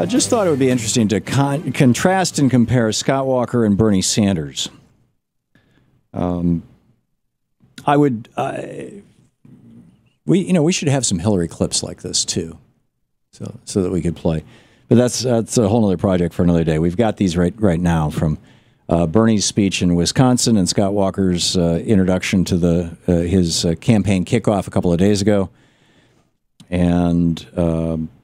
Just thought it would be interesting to contrast and compare Scott Walker and Bernie Sanders. We should have some Hillary clips like this too, so that we could play. But that's a whole other project for another day. We've got these right now from Bernie's speech in Wisconsin and Scott Walker's introduction to his campaign kickoff a couple of days ago. And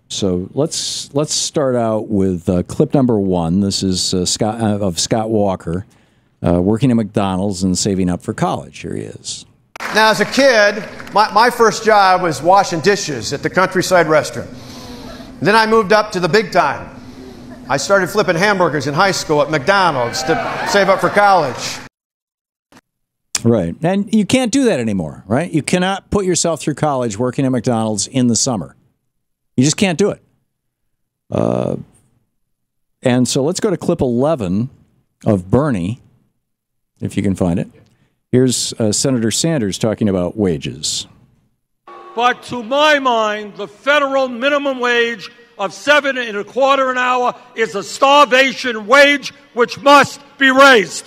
so let's start out with clip number 1. This is Scott Walker working at McDonald's and saving up for college. Here he is. Now, as a kid, my first job was washing dishes at the Countryside Restaurant. Then I moved up to the big time. I started flipping hamburgers in high school at McDonald's to save up for college. Right. And you can't do that anymore, right? You cannot put yourself through college working at McDonald's in the summer. You just can't do it. And so let's go to clip 11 of Bernie, if you can find it. Here's Senator Sanders talking about wages. But to my mind, the federal minimum wage of $7.25 an hour is a starvation wage which must be raised.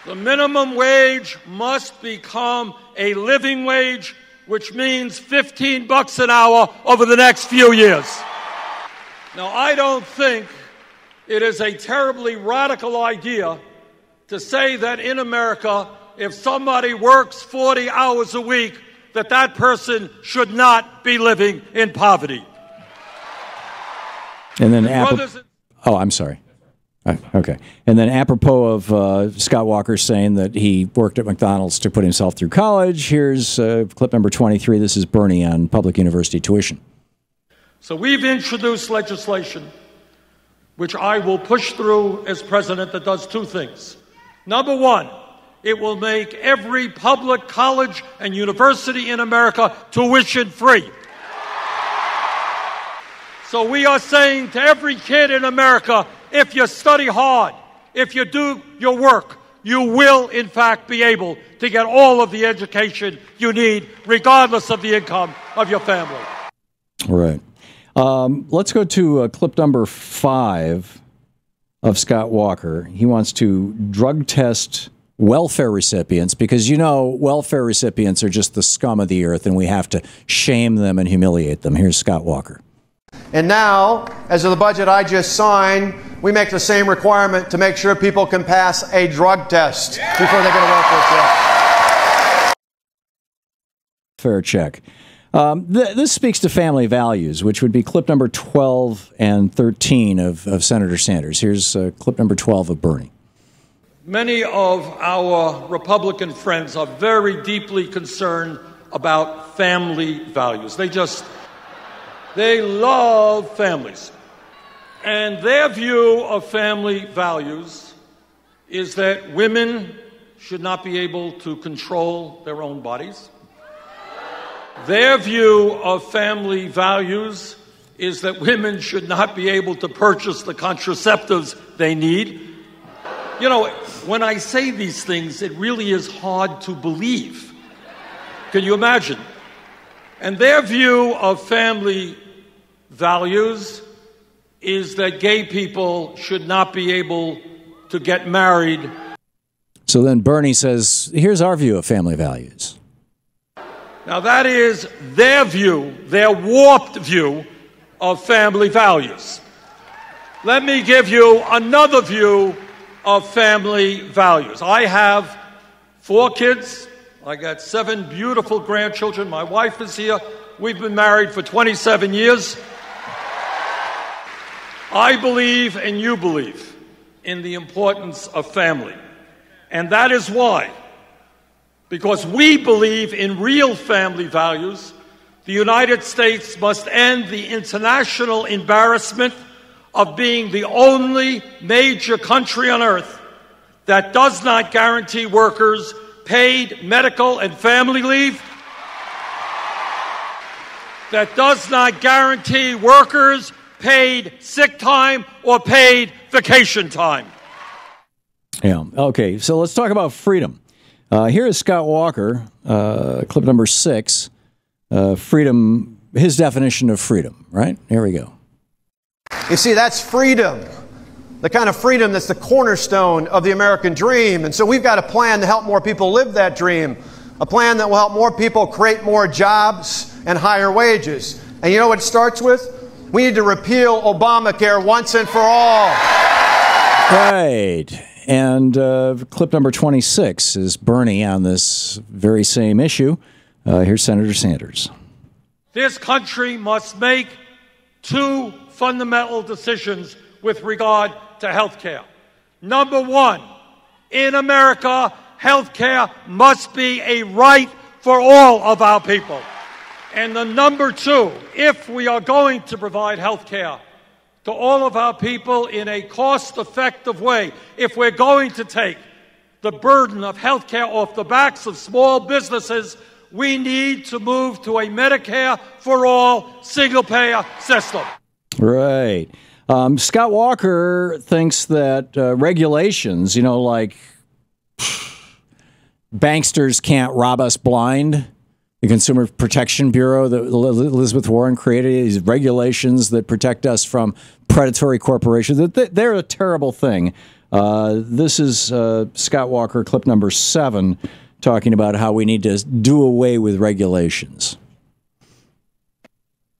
The minimum wage must become a living wage, which means $15 an hour over the next few years. Now, I don't think it is a terribly radical idea to say that in America, if somebody works 40 hours a week, that person should not be living in poverty. And then I'm sorry. Okay. And then apropos of Scott Walker saying that he worked at McDonald's to put himself through college, here's clip number 23. This is Bernie on public university tuition. So we've introduced legislation which I will push through as president that does two things. Number one, it will make every public college and university in America tuition free. So we are saying to every kid in America, if you study hard, if you do your work, you will, in fact, be able to get all of the education you need, regardless of the income of your family. Right. Let's go to clip number 5 of Scott Walker. He wants to drug test welfare recipients because, welfare recipients are just the scum of the earth and we have to shame them and humiliate them. Here's Scott Walker. And now, as of the budget I just signed, we make the same requirement to make sure people can pass a drug test before they get a welfare check. Fair check. This speaks to family values, which would be clip number 12 and 13 of Senator Sanders. Here's clip number 12 of Bernie. Many of our Republican friends are very deeply concerned about family values. They love families. And their view of family values is that women should not be able to control their own bodies. Their view of family values is that women should not be able to purchase the contraceptives they need. When I say these things, it really is hard to believe. Can you imagine? And their view of family values is that gay people should not be able to get married. So then Bernie says, here's our view of family values. Now that is their view, their warped view of family values. Let me give you another view of family values. I have 4 kids. I got 7 beautiful grandchildren. My wife is here. We've been married for 27 years. I believe and you believe in the importance of family. And that is why, because we believe in real family values, the United States must end the international embarrassment of being the only major country on earth that does not guarantee workers paid medical and family leave, that does not guarantee workers paid sick time or paid vacation time. Yeah. Okay. So let's talk about freedom. Here is Scott Walker, clip number 6. Freedom, his definition of freedom, right? Here we go. You see, that's freedom. The kind of freedom that's the cornerstone of the American dream. And so we've got a plan to help more people live that dream. A plan that will help more people create more jobs and higher wages. And you know what it starts with? We need to repeal Obamacare once and for all. Right. And clip number 26 is Bernie on this very same issue. Here's Senator Sanders. This country must make two fundamental decisions with regard to health care. Number one, in America, health care must be a right for all of our people. And the number two, if we are going to provide health care to all of our people in a cost-effective way, if we're going to take the burden of health care off the backs of small businesses, we need to move to a Medicare for all single-payer system. Right. Scott Walker thinks that regulations, like banksters can't rob us blind. The Consumer Protection Bureau that Elizabeth Warren created, these regulations that protect us from predatory corporations, they're a terrible thing. This is Scott Walker, clip number 7, talking about how we need to do away with regulations.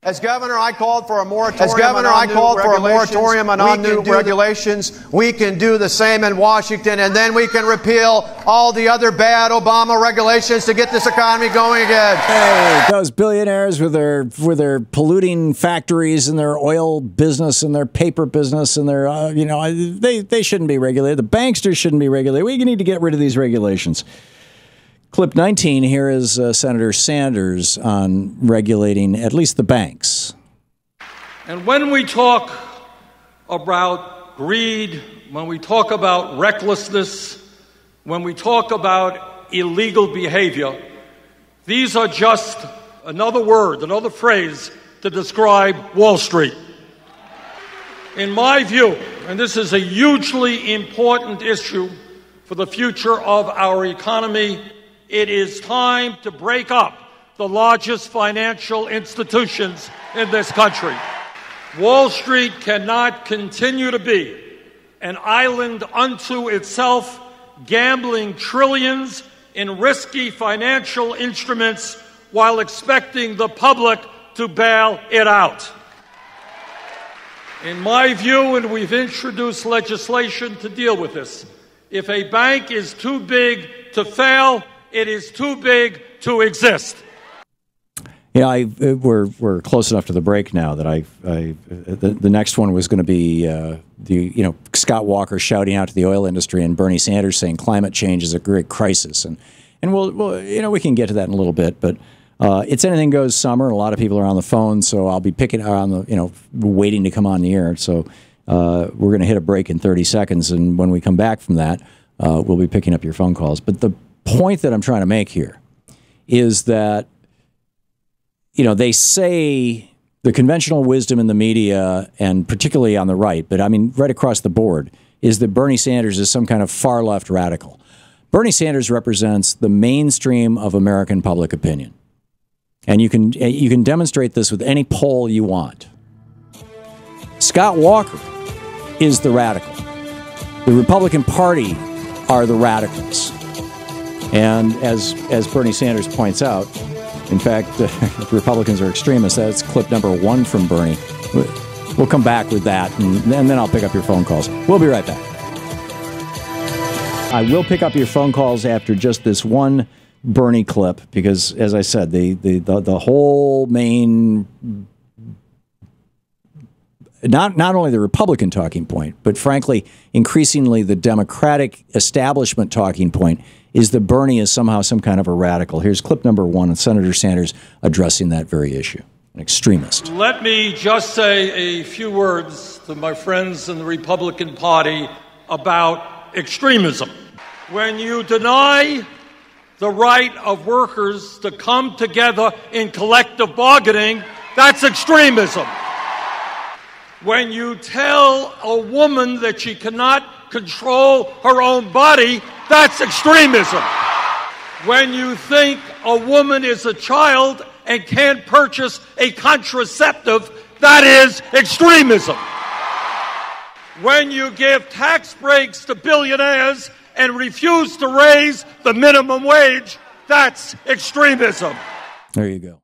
As governor, I called for a moratorium on new regulations. We can do the same in Washington, and then we can repeal all the other bad Obama regulations to get this economy going again. Hey, those billionaires with their polluting factories and their oil business and their paper business and their they shouldn't be regulated. The banksters shouldn't be regulated. We need to get rid of these regulations. Clip 19 here is Senator Sanders on regulating at least the banks. And when we talk about greed, when we talk about recklessness, when we talk about illegal behavior, these are just another word, another phrase to describe Wall Street. In my view, and this is a hugely important issue for the future of our economy, it is time to break up the largest financial institutions in this country. Wall Street cannot continue to be an island unto itself, gambling trillions in risky financial instruments while expecting the public to bail it out. In my view, and we've introduced legislation to deal with this, if a bank is too big to fail, it is too big to exist. We're close enough to the break now that the next one was going to be Scott Walker shouting out to the oil industry and Bernie Sanders saying climate change is a great crisis, and we'll we can get to that in a little bit, but it's anything goes summer. A lot of people are on the phone, so I'll be picking on the waiting to come on the air. So we're going to hit a break in 30 seconds, and when we come back from that, we'll be picking up your phone calls. But the point that I'm trying to make here is that, they say the conventional wisdom in the media, and particularly on the right, but I mean right across the board, is that Bernie Sanders is some kind of far-left radical. Bernie Sanders represents the mainstream of American public opinion. And you can demonstrate this with any poll you want. Scott Walker is the radical. The Republican Party are the radicals. And as Bernie Sanders points out, in fact, Republicans are extremists. That's clip number 1 from Bernie. We'll come back with that, and then I'll pick up your phone calls. We'll be right back. I will pick up your phone calls after just this one Bernie clip, because, as I said, the whole main, not only the Republican talking point, but frankly, increasingly the Democratic establishment talking point is that Bernie is somehow some kind of a radical. Here's clip number 1 of Senator Sanders addressing that very issue. An extremist. Let me just say a few words to my friends in the Republican Party about extremism. When you deny the right of workers to come together in collective bargaining, that's extremism. When you tell a woman that she cannot control her own body, that's extremism. When you think a woman is a child and can't purchase a contraceptive, that is extremism. When you give tax breaks to billionaires and refuse to raise the minimum wage, that's extremism. There you go.